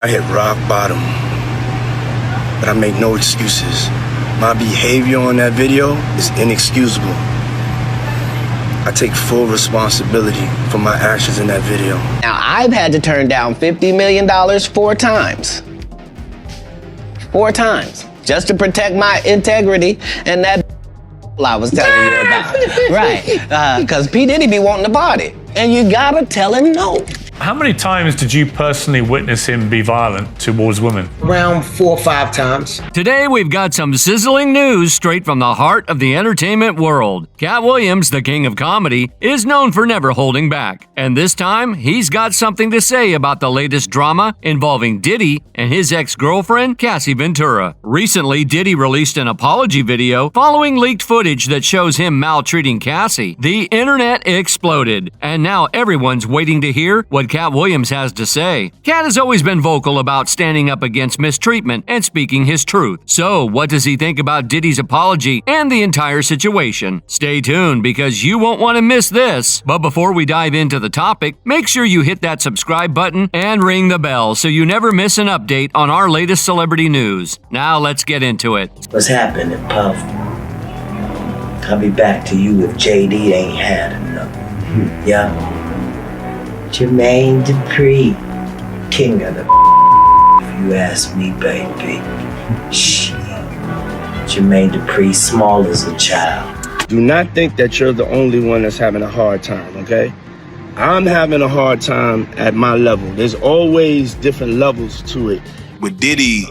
I hit rock bottom, but I make no excuses. My behavior on that video is inexcusable. I take full responsibility for my actions in that video. Now, I've had to turn down $50 million 4 times. 4 times. Just to protect my integrity and that I was telling you about. Right. Because P. Diddy be wanting to party. And you gotta tell him no. How many times did you personally witness him be violent towards women? Around 4 or 5 times. Today, we've got some sizzling news straight from the heart of the entertainment world. Katt Williams, the king of comedy, is known for never holding back. And this time, he's got something to say about the latest drama involving Diddy and his ex-girlfriend, Cassie Ventura. Recently, Diddy released an apology video following leaked footage that shows him maltreating Cassie. The internet exploded, and now everyone's waiting to hear what Katt Williams has to say. Katt has always been vocal about standing up against mistreatment and speaking his truth. So, what does he think about Diddy's apology and the entire situation? Stay tuned because you won't want to miss this. But before we dive into the topic, make sure you hit that subscribe button and ring the bell so you never miss an update on our latest celebrity news. Now let's get into it. What's happening, Puff? I'll be back to you if JD ain't had enough. Yeah? Jermaine Dupri, king of the if you ask me, baby. Shit. Jermaine Dupri, small as a child. Do not think that you're the only one that's having a hard time, okay? I'm having a hard time at my level. There's always different levels to it. With Diddy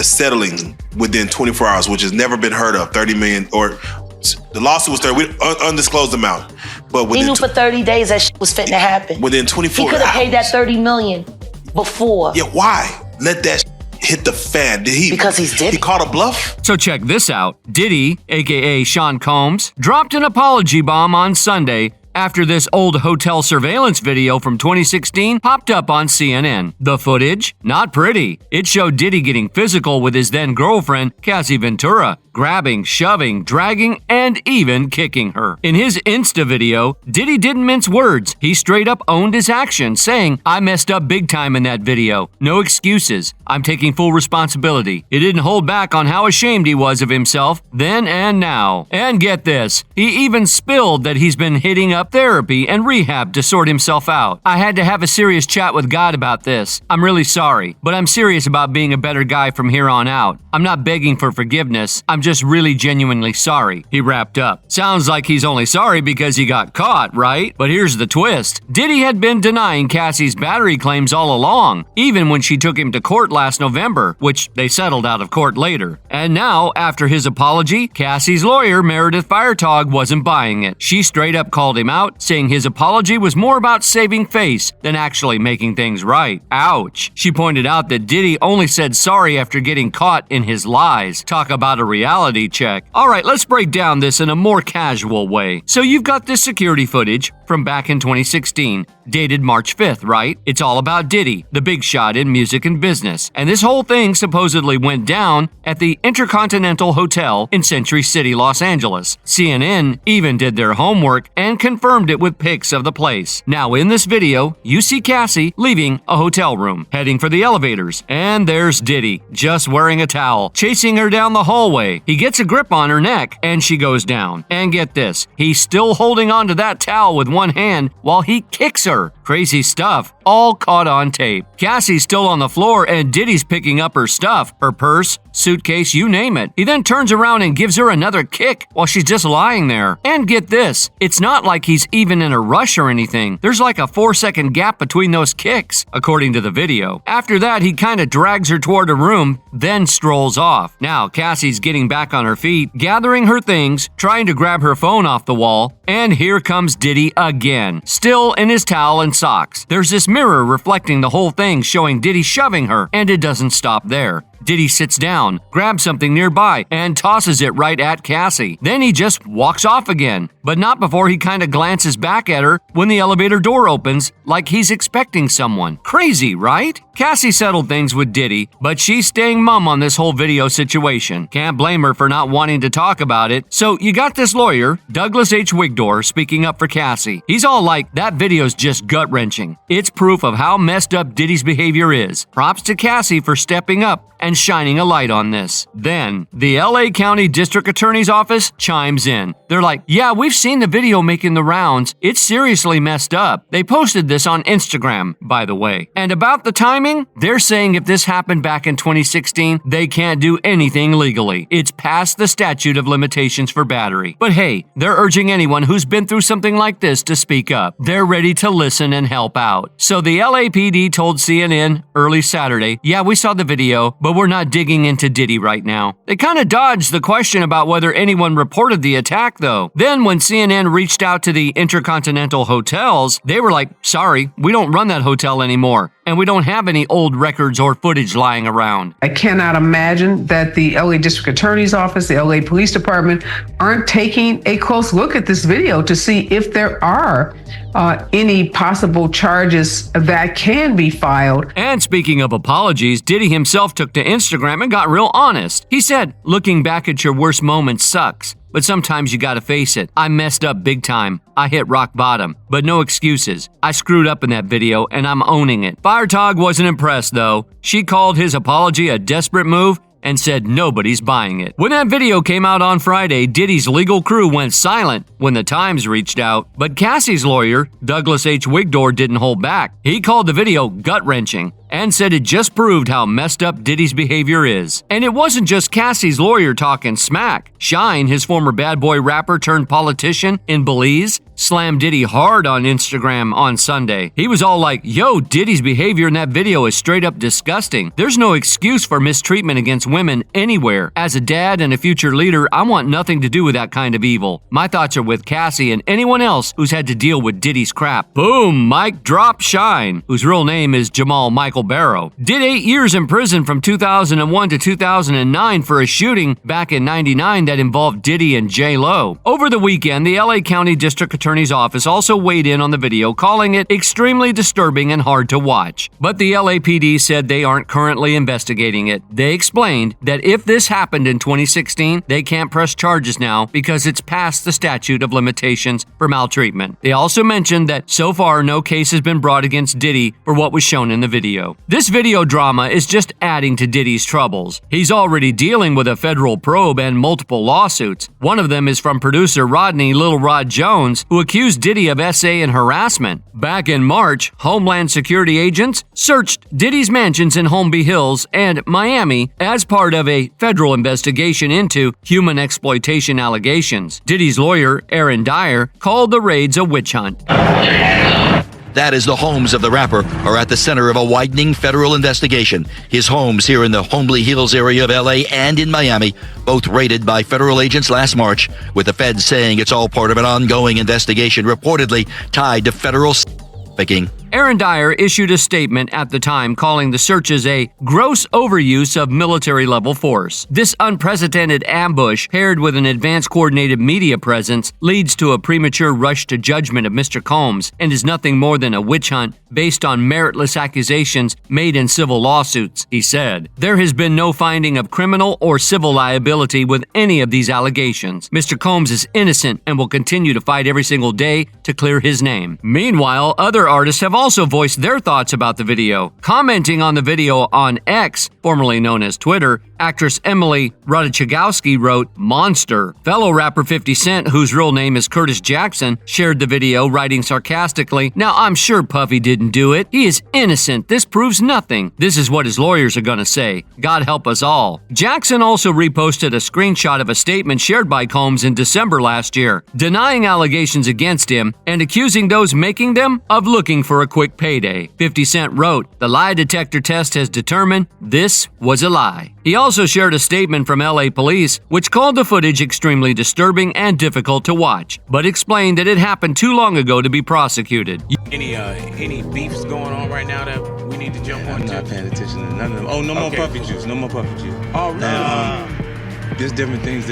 settling within 24 hours, which has never been heard of, 30 million, or the lawsuit was 30, undisclosed amount. But he knew for 30 days that shit was fitting to happen. Within 24 hours. He could have paid that 30 million before. Yeah, why? Let that hit the fan. Did he? Because he's Diddy. He called a bluff? So check this out. Diddy, aka Sean Combs, dropped an apology bomb on Sunday after this old hotel surveillance video from 2016 popped up on CNN. The footage? Not pretty. It showed Diddy getting physical with his then-girlfriend, Cassie Ventura, grabbing, shoving, dragging, and even kicking her. In his Insta video, Diddy didn't mince words. He straight up owned his actions, saying, "I messed up big time in that video. No excuses. I'm taking full responsibility." He didn't hold back on how ashamed he was of himself then and now. And get this, he even spilled that he's been hitting up therapy and rehab to sort himself out. "I had to have a serious chat with God about this. I'm really sorry, but I'm serious about being a better guy from here on out. I'm not begging for forgiveness. I'm just really genuinely sorry," he wrapped up. Sounds like he's only sorry because he got caught, right? But here's the twist. Diddy had been denying Cassie's battery claims all along, even when she took him to court last November, which they settled out of court later. And now, after his apology, Cassie's lawyer, Meredith Firetog, wasn't buying it. She straight up called him out, saying his apology was more about saving face than actually making things right. Ouch. She pointed out that Diddy only said sorry after getting caught in his lies. Talk about a reality check. Alright, let's break down this in a more casual way. So you've got this security footage from back in 2016, dated March 5th, right? It's all about Diddy, the big shot in music and business. And this whole thing supposedly went down at the Intercontinental Hotel in Century City, Los Angeles. CNN even did their homework and confirmed it with pics of the place. Now in this video, you see Cassie leaving a hotel room, heading for the elevators. And there's Diddy, just wearing a towel, chasing her down the hallway. He gets a grip on her neck and she goes down. And get this, he's still holding onto that towel with one hand while he kicks her. Crazy stuff, all caught on tape. Cassie's still on the floor and Diddy's picking up her stuff, her purse, suitcase, you name it. He then turns around and gives her another kick while she's just lying there. And get this, it's not like he's even in a rush or anything. There's like a 4-second gap between those kicks, according to the video. After that, he kind of drags her toward a room, then strolls off. Now, Cassie's getting back on her feet, gathering her things, trying to grab her phone off the wall, and here comes Diddy again, still in his towel and socks. There's this mirror reflecting the whole thing, showing Diddy shoving her, and it doesn't stop there. Diddy sits down, grabs something nearby, and tosses it right at Cassie. Then he just walks off again, but not before he kind of glances back at her when the elevator door opens, like he's expecting someone. Crazy, right? Cassie settled things with Diddy, but she's staying mum on this whole video situation. Can't blame her for not wanting to talk about it. So you got this lawyer, Douglas H. Wigdor, speaking up for Cassie. He's all like, that video's just gut-wrenching. It's proof of how messed up Diddy's behavior is. Props to Cassie for stepping up and shining a light on this. Then, the LA County District Attorney's Office chimes in. They're like, yeah, we've seen the video making the rounds. It's seriously messed up. They posted this on Instagram, by the way. And about the timing, they're saying if this happened back in 2016, they can't do anything legally. It's past the statute of limitations for battery. But hey, they're urging anyone who's been through something like this to speak up. They're ready to listen and help out. So the LAPD told CNN early Saturday, yeah, we saw the video, but we're not digging into Diddy right now. They kind of dodged the question about whether anyone reported the attack, though. Then when CNN reached out to the Intercontinental Hotels, they were like, sorry, we don't run that hotel anymore, and we don't have any old records or footage lying around. I cannot imagine that the LA District Attorney's Office, the LA Police Department aren't taking a close look at this video to see if there are any possible charges that can be filed. And speaking of apologies, Diddy himself took to Instagram and got real honest. He said, looking back at your worst moments sucks, but sometimes you gotta face it. I messed up big time. I hit rock bottom, but no excuses. I screwed up in that video and I'm owning it. Firetog wasn't impressed though. She called his apology a desperate move and said nobody's buying it. When that video came out on Friday, Diddy's legal crew went silent when the Times reached out, but Cassie's lawyer, Douglas H. Wigdor, didn't hold back. He called the video gut-wrenching and said it just proved how messed up Diddy's behavior is. And it wasn't just Cassie's lawyer talking smack. Shine, his former bad boy rapper turned politician in Belize, slammed Diddy hard on Instagram on Sunday. He was all like, yo, Diddy's behavior in that video is straight up disgusting. There's no excuse for mistreatment against women anywhere. As a dad and a future leader, I want nothing to do with that kind of evil. My thoughts are with Cassie and anyone else who's had to deal with Diddy's crap. Boom, mic drop Shine, whose real name is Jamal Michael Barrow. Did 8 years in prison from 2001 to 2009 for a shooting back in '99 that involved Diddy and J-Lo. Over the weekend, the LA County District Attorney's Office also weighed in on the video, calling it extremely disturbing and hard to watch. But the LAPD said they aren't currently investigating it. They explained that if this happened in 2016, they can't press charges now because it's past the statute of limitations for maltreatment. They also mentioned that so far no case has been brought against Diddy for what was shown in the video. This video drama is just adding to Diddy's troubles. He's already dealing with a federal probe and multiple lawsuits. One of them is from producer Rodney Little Rod Jones, who accused Diddy of SA and harassment. Back in March, Homeland Security agents searched Diddy's mansions in Holmby Hills and Miami as part of a federal investigation into human exploitation allegations. Diddy's lawyer, Aaron Dyer, called the raids a witch hunt. That is, the homes of the rapper are at the center of a widening federal investigation. His homes here in the Holmby Hills area of LA and in Miami, both raided by federal agents last March, with the feds saying it's all part of an ongoing investigation reportedly tied to federal trafficking. Aaron Dyer issued a statement at the time calling the searches a gross overuse of military-level force. This unprecedented ambush, paired with an advanced coordinated media presence, leads to a premature rush to judgment of Mr. Combs and is nothing more than a witch hunt based on meritless accusations made in civil lawsuits, he said. There has been no finding of criminal or civil liability with any of these allegations. Mr. Combs is innocent and will continue to fight every single day to clear his name. Meanwhile, other artists have also voiced their thoughts about the video. Commenting on the video on X, formerly known as Twitter, actress Emily Ratajkowski wrote, "Monster." Fellow rapper 50 Cent, whose real name is Curtis Jackson, shared the video, writing sarcastically, "Now I'm sure Puffy didn't do it. He is innocent. This proves nothing. This is what his lawyers are gonna say. God help us all." Jackson also reposted a screenshot of a statement shared by Combs in December last year, denying allegations against him and accusing those making them of looking for a quick payday. 50 Cent wrote, "The lie detector test has determined this was a lie." He also shared a statement from LA police, which called the footage extremely disturbing and difficult to watch, but explained that it happened too long ago to be prosecuted. Any beefs going on right now that we need to jump on? I'm not paying attention to none of them. Oh, no more puppy juice. No more puppy juice. Oh, really? And, there's different things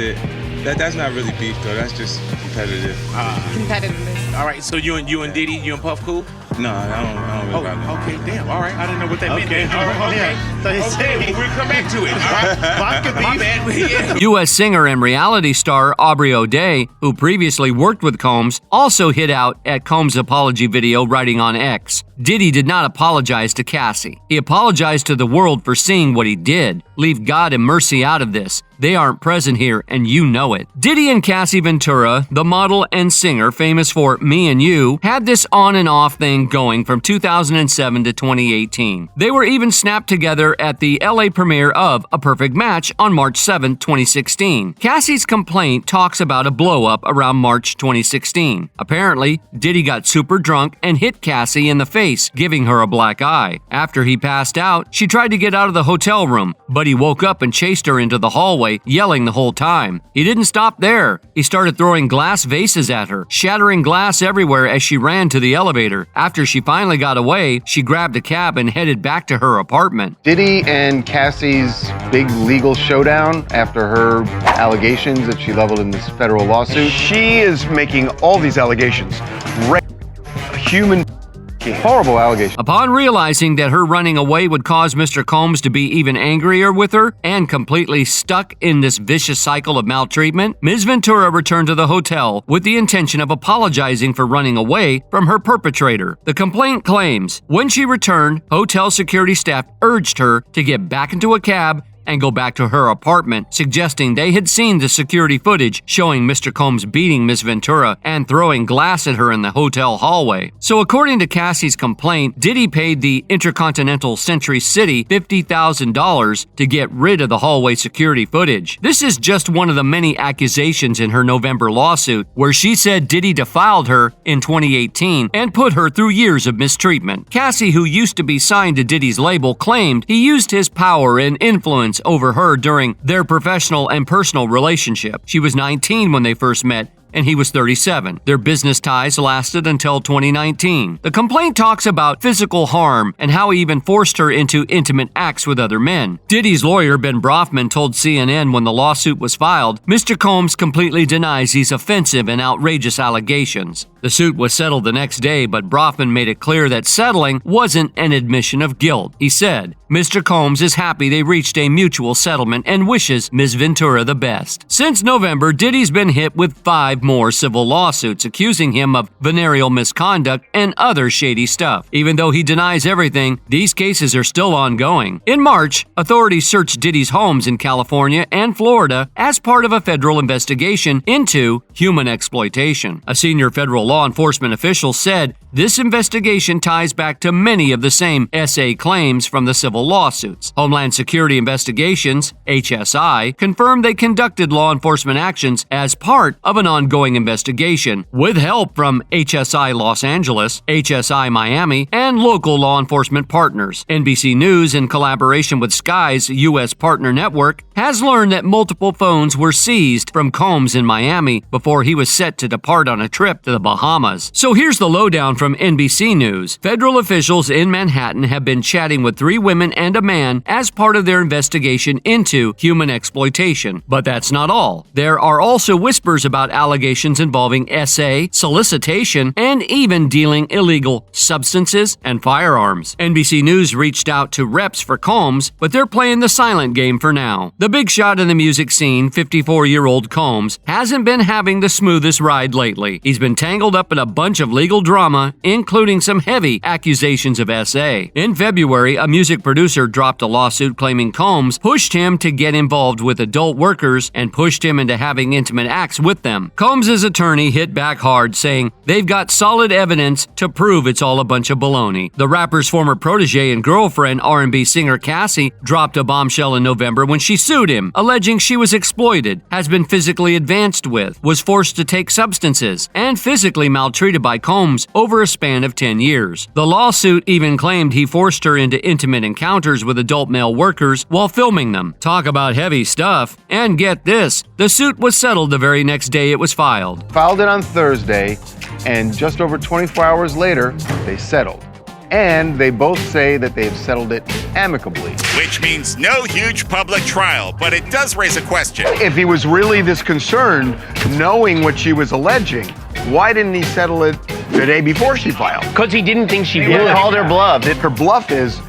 that's not really beef though. That's just competitive. Competitiveness. All right. So you and Diddy, you and Puff cool? No, I don't really got that. Okay, damn. All right. I didn't know what that meant. Okay. We'll come back to it. All right. My bad. U.S. singer and reality star Aubrey O'Day, who previously worked with Combs, also hit out at Combs' apology video, writing on X. Diddy did not apologize to Cassie. He apologized to the world for seeing what he did. Leave God and mercy out of this. They aren't present here, and you know it. Diddy and Cassie Ventura, the model and singer famous for Me and You, had this on and off thing going from 2007 to 2018. They were even snapped together at the LA premiere of A Perfect Match on March 7, 2016. Cassie's complaint talks about a blow-up around March 2016. Apparently, Diddy got super drunk and hit Cassie in the face, giving her a black eye. After he passed out, she tried to get out of the hotel room, but he woke up and chased her into the hallway, yelling the whole time. He didn't stop there. He started throwing glass vases at her, shattering glass everywhere as she ran to the elevator. After she finally got away, she grabbed a cab and headed back to her apartment. Diddy and Cassie's big legal showdown after her allegations that she leveled in this federal lawsuit. She is making all these allegations. Human horrible allegation. Upon realizing that her running away would cause Mr. Combs to be even angrier with her and completely stuck in this vicious cycle of maltreatment, Ms. Ventura returned to the hotel with the intention of apologizing for running away from her perpetrator. The complaint claims when she returned, hotel security staff urged her to get back into a cab and go back to her apartment, suggesting they had seen the security footage showing Mr. Combs beating Ms. Ventura and throwing glass at her in the hotel hallway. So according to Cassie's complaint, Diddy paid the Intercontinental Century City $50,000 to get rid of the hallway security footage. This is just one of the many accusations in her November lawsuit, where she said Diddy defiled her in 2018 and put her through years of mistreatment. Cassie, who used to be signed to Diddy's label, claimed he used his power and influence over her during their professional and personal relationship. She was 19 when they first met, and he was 37. Their business ties lasted until 2019. The complaint talks about physical harm and how he even forced her into intimate acts with other men. Diddy's lawyer, Ben Brofman, told CNN when the lawsuit was filed, Mr. Combs completely denies these offensive and outrageous allegations. The suit was settled the next day, but Brofman made it clear that settling wasn't an admission of guilt. He said, Mr. Combs is happy they reached a mutual settlement and wishes Ms. Ventura the best. Since November, Diddy's been hit with 5 more civil lawsuits accusing him of venereal misconduct and other shady stuff. Even though he denies everything, these cases are still ongoing. In March, authorities searched Diddy's homes in California and Florida as part of a federal investigation into human exploitation. A senior federal law enforcement official said this investigation ties back to many of the same SA claims from the civil lawsuits. Homeland Security Investigations, HSI, confirmed they conducted law enforcement actions as part of an ongoing investigation, with help from HSI Los Angeles, HSI Miami, and local law enforcement partners. NBC News, in collaboration with Sky's U.S. partner network, has learned that multiple phones were seized from Combs in Miami before he was set to depart on a trip to the Bahamas. So here's the lowdown from NBC News. Federal officials in Manhattan have been chatting with 3 women and a man as part of their investigation into human exploitation. But that's not all. There are also whispers about allegations involving SA, solicitation, and even dealing illegal substances and firearms. NBC News reached out to reps for Combs, but they're playing the silent game for now. The big shot in the music scene, 54-year-old Combs, hasn't been having the smoothest ride lately. He's been tangled up in a bunch of legal drama, including some heavy accusations of SA. In February, a music producer dropped a lawsuit claiming Combs pushed him to get involved with adult workers and pushed him into having intimate acts with them. Combs' attorney hit back hard, saying they've got solid evidence to prove it's all a bunch of baloney. The rapper's former protege and girlfriend, R&B singer Cassie, dropped a bombshell in November when she sued sued him, alleging she was exploited, has been physically advanced with, was forced to take substances, and physically maltreated by Combs over a span of 10 years. The lawsuit even claimed he forced her into intimate encounters with adult male workers while filming them. Talk about heavy stuff. And get this, the suit was settled the very next day it was filed. Filed it on Thursday, and just over 24 hours later, they settled. And they both say that they've settled it amicably. Which means no huge public trial, but it does raise a question. If he was really this concerned, knowing what she was alleging, why didn't he settle it the day before she filed? Because he didn't think she He would. called her bluff. Her bluff is,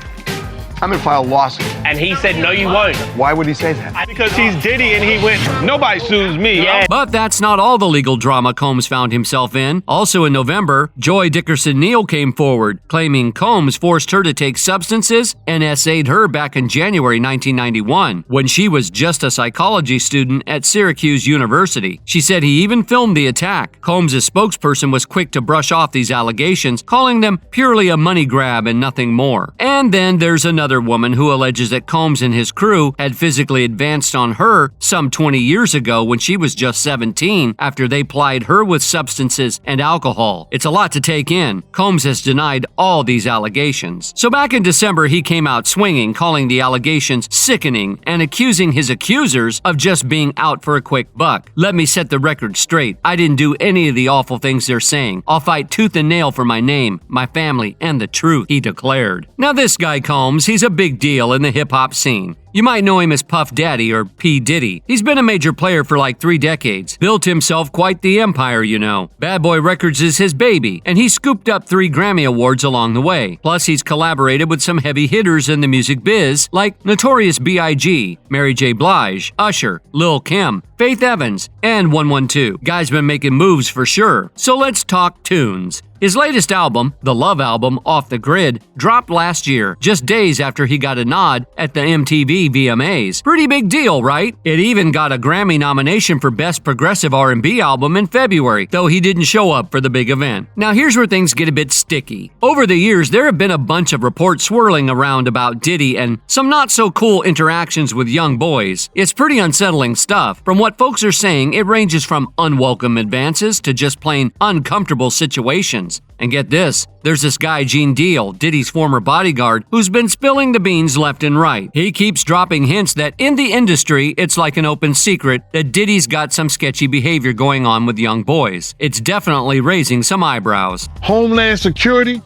I'm gonna file a lawsuit. And he said, no, you won't. Why would he say that? Because he's Diddy and he went, nobody sues me. Yeah. But that's not all the legal drama Combs found himself in. Also in November, Joy Dickerson-Neal came forward, claiming Combs forced her to take substances and essayed her back in January 1991, when she was just a psychology student at Syracuse University. She said he even filmed the attack. Combs' spokesperson was quick to brush off these allegations, calling them purely a money grab and nothing more. And then there's another woman who alleges that Combs and his crew had physically advanced on her some 20 years ago when she was just 17 after they plied her with substances and alcohol. It's a lot to take in. Combs has denied all these allegations. So back in December, he came out swinging, calling the allegations sickening and accusing his accusers of just being out for a quick buck. Let me set the record straight. I didn't do any of the awful things they're saying. I'll fight tooth and nail for my name, my family, and the truth, he declared. Now this guy Combs, he's a big deal in the hip-hop scene. You might know him as Puff Daddy or P. Diddy. He's been a major player for like 3 decades. Built himself quite the empire, you know. Bad Boy Records is his baby, and he scooped up 3 Grammy Awards along the way. Plus, he's collaborated with some heavy hitters in the music biz, like Notorious B.I.G., Mary J. Blige, Usher, Lil' Kim, Faith Evans, and 112. Guy's been making moves for sure. So let's talk tunes. His latest album, the Love Album, Off the Grid, dropped last year, just days after he got a nod at the MTV VMAs. Pretty big deal, right? It even got a Grammy nomination for Best Progressive R&B Album in February, though he didn't show up for the big event. Now here's where things get a bit sticky. Over the years, there have been a bunch of reports swirling around about Diddy and some not-so-cool interactions with young boys. It's pretty unsettling stuff. From what folks are saying, it ranges from unwelcome advances to just plain uncomfortable situations. And get this, there's this guy Gene Deal, Diddy's former bodyguard, who's been spilling the beans left and right. He keeps dropping hints that in the industry, it's like an open secret that Diddy's got some sketchy behavior going on with young boys. It's definitely raising some eyebrows. Homeland Security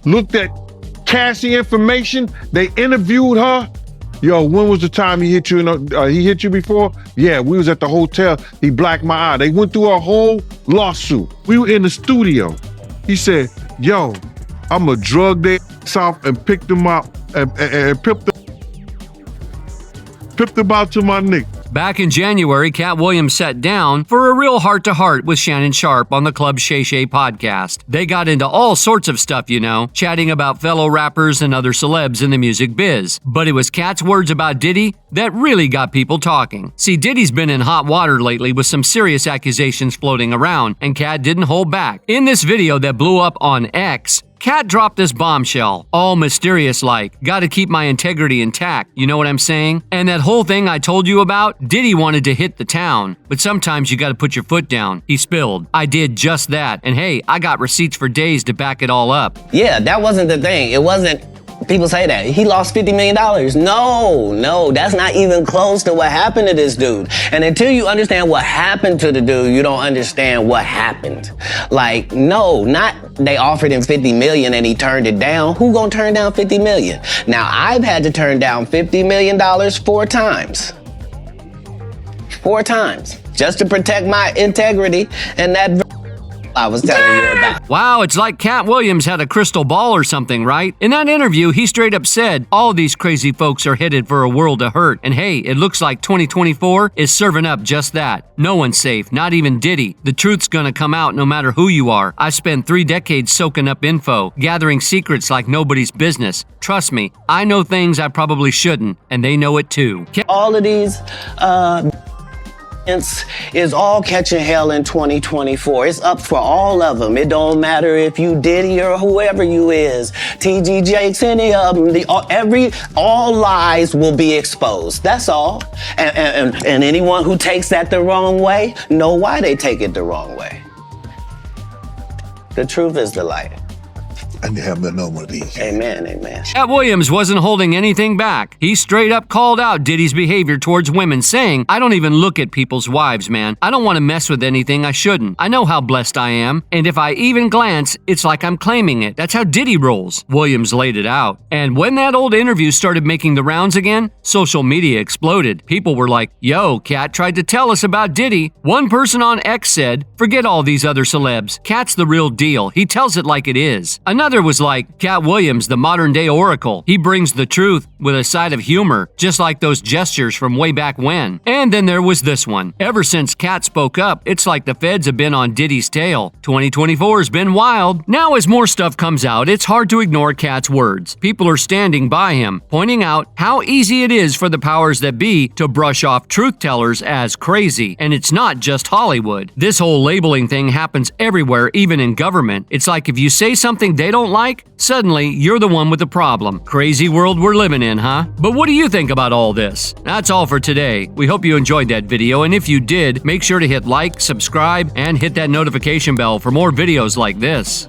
looked at Cassie information. They interviewed her. Yo, when was the time he hit you? He hit you before? Yeah, we was at the hotel. He blacked my eye. They went through a whole lawsuit. We were in the studio. He said, yo, I'm going to drug their off and pick them up and pip them out to my nigga. Back in January, Katt Williams sat down for a real heart-to-heart with Shannon Sharpe on the Club Shay Shay podcast. They got into all sorts of stuff, you know, chatting about fellow rappers and other celebs in the music biz. But it was Katt's words about Diddy that really got people talking. See, Diddy's been in hot water lately with some serious accusations floating around, and Katt didn't hold back. In this video that blew up on X, Katt dropped this bombshell, all mysterious like, gotta keep my integrity intact, you know what I'm saying? And that whole thing I told you about, Diddy wanted to hit the town, but sometimes you gotta put your foot down. He spilled. I did just that, and hey, I got receipts for days to back it all up. Yeah, that wasn't the thing. It wasn't. People say that. He lost $50 million. No, that's not even close to what happened to this dude. And until you understand what happened to the dude, you don't understand what happened. Like, no, not they offered him $50 million and he turned it down. Who gonna turn down $50 million? Now, I've had to turn down $50 million 4 times. 4 times. Just to protect my integrity and that I was telling you about. Wow, it's like Katt Williams had a crystal ball or something, right? In that interview, he straight up said, all these crazy folks are headed for a world of hurt. And hey, it looks like 2024 is serving up just that. No one's safe, not even Diddy. The truth's gonna come out no matter who you are. I've spent 3 decades soaking up info, gathering secrets like nobody's business. Trust me, I know things I probably shouldn't, and they know it too. All of these is all catching hell in 2024. It's up for all of them. It don't matter if you Diddy or whoever you is, TG Jakes, any of them. All lies will be exposed. That's all. And anyone who takes that the wrong way, know why they take it the wrong way. The truth is the light. I need to have another one of these. Amen, amen. Katt Williams wasn't holding anything back. He straight up called out Diddy's behavior towards women, saying, I don't even look at people's wives, man. I don't want to mess with anything I shouldn't. I know how blessed I am, and if I even glance, it's like I'm claiming it. That's how Diddy rolls. Williams laid it out. And when that old interview started making the rounds again, social media exploded. People were like, yo, Katt tried to tell us about Diddy. One person on X said, forget all these other celebs. Katt's the real deal. He tells it like it is. Another was like, Katt Williams, the modern day oracle. He brings the truth with a side of humor, just like those gestures from way back when. And then there was this one. Ever since Katt spoke up, it's like the feds have been on Diddy's tail. 2024 has been wild. Now as more stuff comes out, it's hard to ignore Katt's words. People are standing by him, pointing out how easy it is for the powers that be to brush off truth tellers as crazy. And it's not just Hollywood. This whole labeling thing happens everywhere, even in government. It's like if you say something they don't like, suddenly you're the one with the problem. Crazy world we're living in, huh? But what do you think about all this? That's all for today. We hope you enjoyed that video, and if you did, make sure to hit like, subscribe, and hit that notification bell for more videos like this.